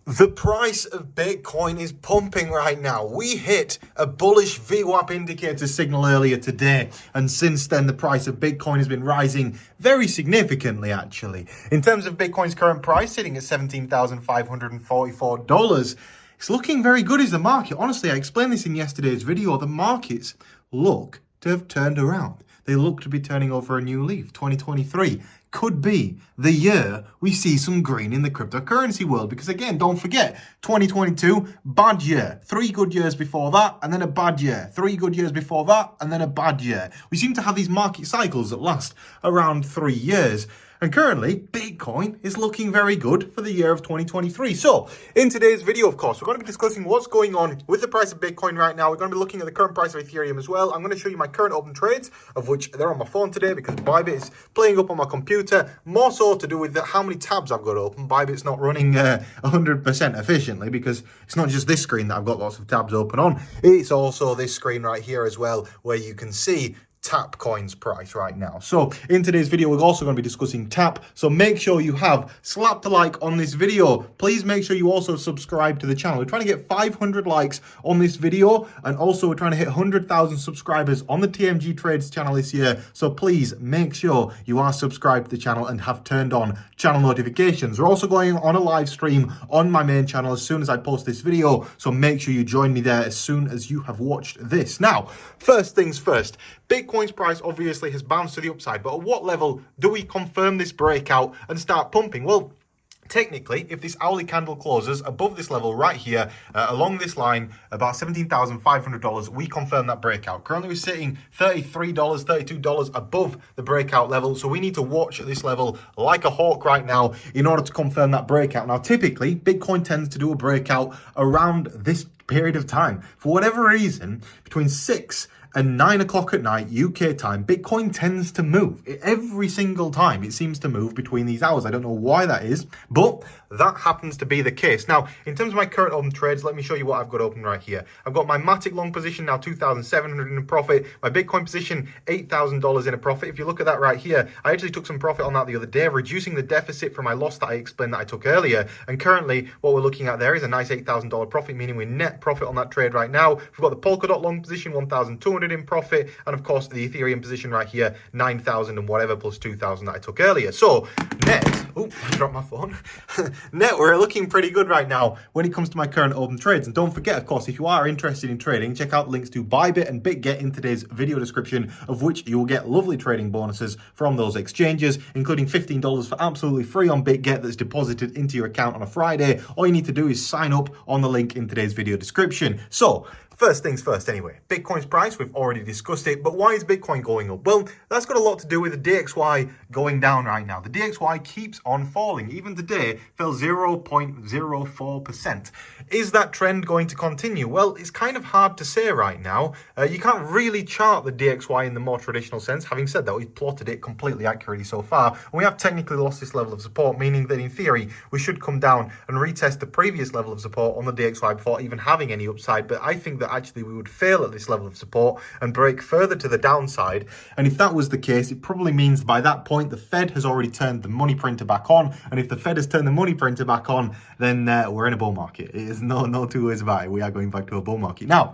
The price of Bitcoin is pumping right now. We hit a bullish VWAP indicator signal earlier today, and since then the price of Bitcoin has been rising very significantly actually. In terms of Bitcoin's current price, sitting at $17,544, it's looking very good as the market. Honestly, I explained this in yesterday's video. The markets look to have turned around. They look to be turning over a new leaf. 2023 could be the year we see some green in the cryptocurrency world. Because again, don't forget, 2022, bad year. 3 good years before that, and then a bad year. 3 good years before that, and then a bad year. We seem to have these market cycles that last around 3 years. And currently, Bitcoin is looking very good for the year of 2023. So, in today's video, of course, we're going to be discussing what's going on with the price of Bitcoin right now. We're going to be looking at the current price of Ethereum as well. I'm going to show you my current open trades, of which they're on my phone today because BYBIT is playing up on my computer. More so to do with how many tabs I've got open. BYBIT's not running 100% efficiently because it's not just this screen that I've got lots of tabs open on. It's also this screen right here as well, where you can see ALTCOIN's price right now. So in today's video, we're also going to be discussing TAP. So make sure you have slapped a like on this video. Please make sure you also subscribe to the channel. We're trying to get 500 likes on this video. And also we're trying to hit 100,000 subscribers on the TMG Trades channel this year. So please make sure you are subscribed to the channel and have turned on channel notifications. We're also going on a live stream on my main channel as soon as I post this video. So make sure you join me there as soon as you have watched this. Now, first things first, Bitcoin's price obviously has bounced to the upside, but at what level do we confirm this breakout and start pumping? Well, technically, if this hourly candle closes above this level right here, along this line, about $17,500, we confirm that breakout. Currently, we're sitting $33, $32 above the breakout level, so we need to watch this level like a hawk right now in order to confirm that breakout. Now, typically, Bitcoin tends to do a breakout around this period of time. For whatever reason, between 6 and 9 o'clock at night UK time, Bitcoin tends to move. Every single time it seems to move between these hours. I don't know why that is, but that happens to be the case. Now, in terms of my current open trades, let me show you what I've got open right here. I've got my Matic long position now, $2,700 in a profit. My Bitcoin position, $8,000 in a profit. If you look at that right here, I actually took some profit on that the other day, reducing the deficit from my loss that I explained that I took earlier. And currently, what we're looking at there is a nice $8,000 profit, meaning we're net profit on that trade right now. We've got the Polkadot long position, 1,200 in profit, and of course the Ethereum position right here, 9,000 and whatever plus 2,000 that I took earlier. So net, oh, I dropped my phone. Net, we're looking pretty good right now when it comes to my current open trades. And don't forget, of course, if you are interested in trading, check out the links to BYBIT and BitGet in today's video description, of which you will get lovely trading bonuses from those exchanges, including $15 for absolutely free on BitGet that's deposited into your account on a Friday. All you need to do is sign up on the link in today's video description. So, first things first anyway, Bitcoin's price, we've already discussed it, but why is Bitcoin going up? Well, that's got a lot to do with the DXY going down right now. The DXY keeps on falling. Even today, fell 0.04%. Is that trend going to continue? Well, it's kind of hard to say right now. You can't really chart the DXY in the more traditional sense. Having said that, we've plotted it completely accurately so far. And we have technically lost this level of support, meaning that in theory, we should come down and retest the previous level of support on the DXY before even having any upside. But I think that actually we would fail at this level of support and break further to the downside. And if that was the case, it probably means by that point the Fed has already turned the money printer back on. And if the Fed has turned the money printer back on, then we're in a bull market. It is no two ways about it. We are going back to a bull market. Now,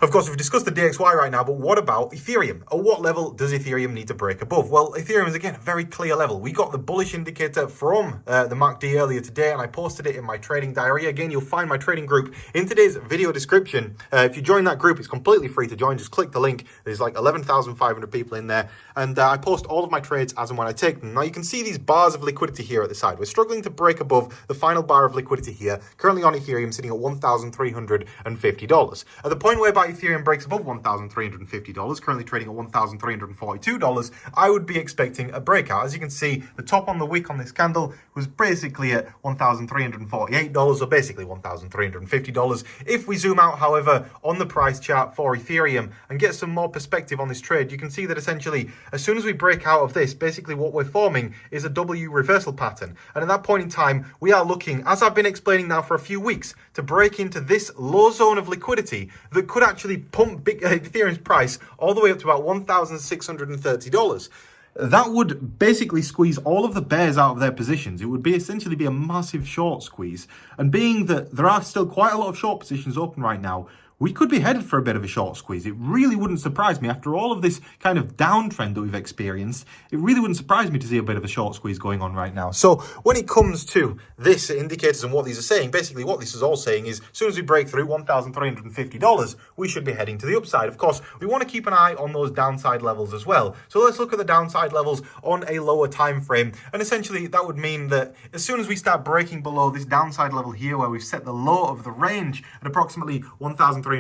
of course, we've discussed the DXY right now, but what about Ethereum? At what level does Ethereum need to break above? Well, Ethereum is, again, a very clear level. We got the bullish indicator from the MACD earlier today, and I posted it in my trading diary. Again, you'll find my trading group in today's video description. If you join that group, it's completely free to join. Just click the link. There's like 11,500 people in there, and I post all of my trades as and when I take them. Now, you can see these bars of liquidity here at the side. We're struggling to break above the final bar of liquidity here, currently on Ethereum sitting at $1,350. At the point whereby Ethereum breaks above $1,350, currently trading at $1,342, I would be expecting a breakout. As you can see, the top on the wick on this candle was basically at $1,348, or basically $1,350. If we zoom out, however, on the price chart for Ethereum and get some more perspective on this trade, you can see that essentially, as soon as we break out of this, basically what we're forming is a W reversal pattern. And at that point in time, we are looking, as I've been explaining now for a few weeks, to break into this low zone of liquidity that could actually pump Ethereum's price all the way up to about $1,630. that would basically squeeze all of the bears out of their positions. It would essentially be a massive short squeeze. And being that there are still quite a lot of short positions open right now, we could be headed for a bit of a short squeeze. It really wouldn't surprise me, after all of this kind of downtrend that we've experienced, it really wouldn't surprise me to see a bit of a short squeeze going on right now. So when it comes to this indicators and what these are saying, basically what this is all saying is, as soon as we break through $1,350, we should be heading to the upside. Of course, we want to keep an eye on those downside levels as well. So let's look at the downside levels on a lower time frame. And essentially that would mean that as soon as we start breaking below this downside level here, where we've set the low of the range at approximately $1,321,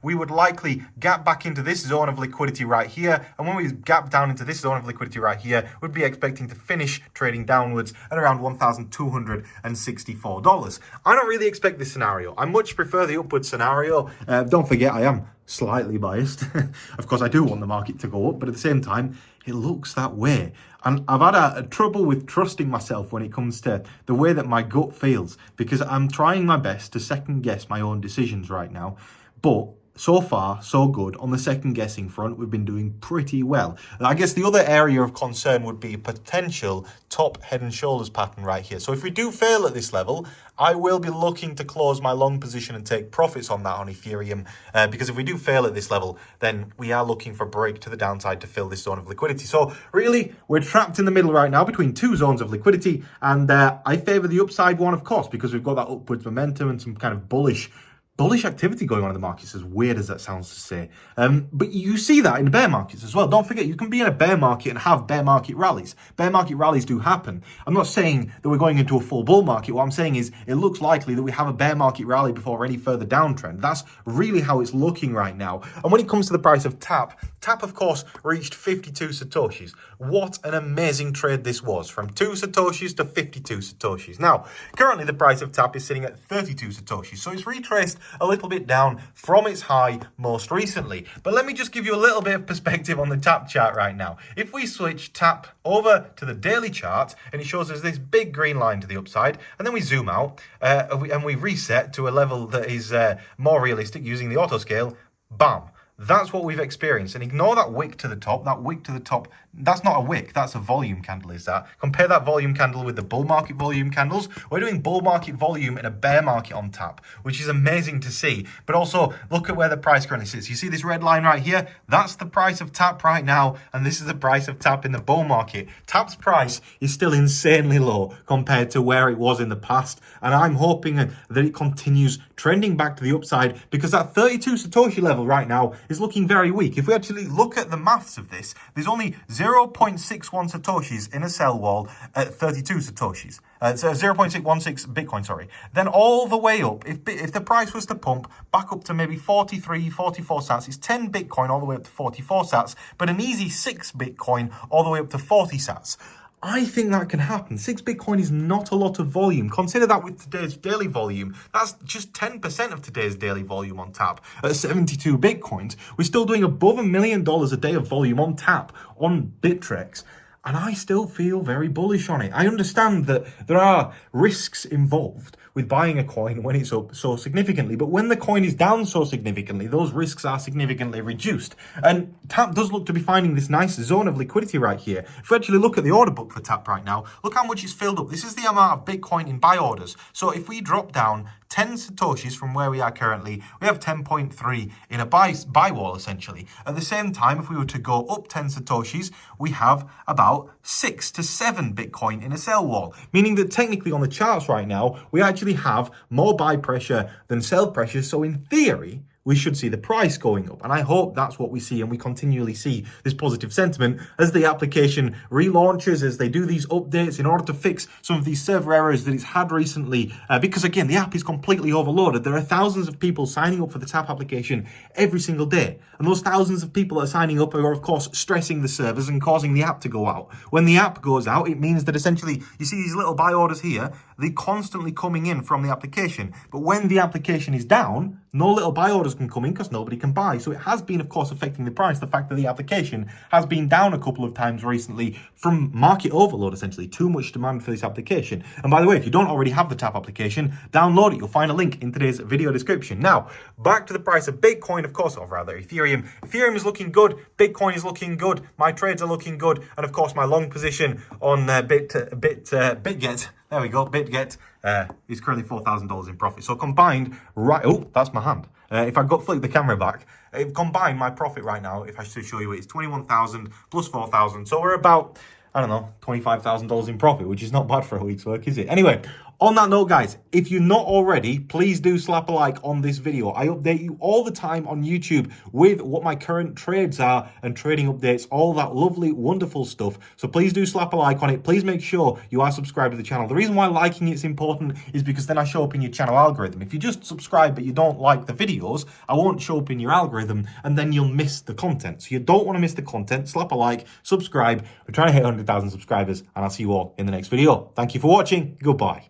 we would likely gap back into this zone of liquidity right here. And when we gap down into this zone of liquidity right here, we'd be expecting to finish trading downwards at around $1,264. I don't really expect this scenario. I much prefer the upward scenario. Don't forget, I am slightly biased. Of course, I do want the market to go up, but at the same time, it looks that way. And I've had a trouble with trusting myself when it comes to the way that my gut feels, because I'm trying my best to second guess my own decisions right now. But so far, so good. On the second guessing front, we've been doing pretty well. And I guess the other area of concern would be a potential top head and shoulders pattern right here. So if we do fail at this level, I will be looking to close my long position and take profits on that on Ethereum, because if we do fail at this level, then we are looking for a break to the downside to fill this zone of liquidity. So really, we're trapped in the middle right now between two zones of liquidity, and I favor the upside one, of course, because we've got that upwards momentum and some kind of bullish activity going on in the markets, as weird as that sounds to say. But you see that in bear markets as well. Don't forget, you can be in a bear market and have bear market rallies. Bear market rallies do happen. I'm not saying that we're going into a full bull market. What I'm saying is it looks likely that we have a bear market rally before any further downtrend. That's really how it's looking right now. And when it comes to the price of TAP, of course reached 52 Satoshis. What an amazing trade this was, from 2 Satoshis to 52 Satoshis. Now, currently the price of TAP is sitting at 32 Satoshis. So it's retraced a little bit down from its high most recently. But let me just give you a little bit of perspective on the TAP chart right now. If we switch TAP over to the daily chart, and it shows us this big green line to the upside, and then we zoom out and we reset to a level that is more realistic using the auto scale, bam. That's what we've experienced. And ignore that wick to the top. That wick to the top, that's not a wick, that's a volume candle, is that? Compare that volume candle with the bull market volume candles. We're doing bull market volume in a bear market on TAP, which is amazing to see. But also, look at where the price currently sits. You see this red line right here? That's the price of TAP right now, and this is the price of TAP in the bull market. TAP's price is still insanely low compared to where it was in the past, and I'm hoping that it continues trending back to the upside, because that 32 Satoshi level right now is looking very weak. If we actually look at the maths of this, there's only 0.61 Satoshis in a sell wall at 32 Satoshis. So 0.616 Bitcoin, sorry. Then all the way up, if the price was to pump back up to maybe 43, 44 sats, it's 10 Bitcoin all the way up to 44 sats, but an easy 6 Bitcoin all the way up to 40 sats. I think that can happen. 6 Bitcoin is not a lot of volume. Consider that with today's daily volume. That's just 10% of today's daily volume on TAP. At 72 Bitcoins, we're still doing above $1 million a day of volume on TAP, on Bittrex. And I still feel very bullish on it. I understand that there are risks involved with buying a coin when it's up so significantly, but when the coin is down so significantly, those risks are significantly reduced. And TAP does look to be finding this nice zone of liquidity right here. If we actually look at the order book for TAP right now, look how much it's filled up. This is the amount of Bitcoin in buy orders. So if we drop down 10 Satoshis from where we are currently, we have 10.3 in a buy wall, essentially. At the same time, if we were to go up 10 Satoshis, we have about 6 to 7 Bitcoin in a sell wall, meaning that technically on the charts right now, we actually have more buy pressure than sell pressure. So in theory, we should see the price going up. And I hope that's what we see, and we continually see this positive sentiment as the application relaunches, as they do these updates in order to fix some of these server errors that it's had recently. Because again, the app is completely overloaded. There are thousands of people signing up for the TAP application every single day. And those thousands of people that are signing up are, of course, stressing the servers and causing the app to go out. When the app goes out, it means that essentially, you see these little buy orders here, they're constantly coming in from the application. But when the application is down, no little buy orders can come in because nobody can buy. So it has been, of course, affecting the price. The fact that the application has been down a couple of times recently from market overload, essentially. Too much demand for this application. And by the way, if you don't already have the TAP application, download it. You'll find a link in today's video description. Now, back to the price of Bitcoin, of course, or rather Ethereum. Ethereum is looking good. Bitcoin is looking good. My trades are looking good. And of course, my long position on BitGet, there we go, BitGet, is currently $4,000 in profit. So combined, oh, that's my hand. If I flick the camera back, combined my profit right now, if I should show you it, it's 21,000 plus 4,000. So we're about, I don't know, $25,000 in profit, which is not bad for a week's work, is it? Anyway, on that note, guys, if you're not already, please do slap a like on this video. I update you all the time on YouTube with what my current trades are and trading updates, all that lovely, wonderful stuff. So please do slap a like on it. Please make sure you are subscribed to the channel. The reason why liking it's important is because then I show up in your channel algorithm. If you just subscribe but you don't like the videos, I won't show up in your algorithm and then you'll miss the content. So you don't want to miss the content. Slap a like, subscribe. We're trying to hit 100,000 subscribers and I'll see you all in the next video. Thank you for watching. Goodbye.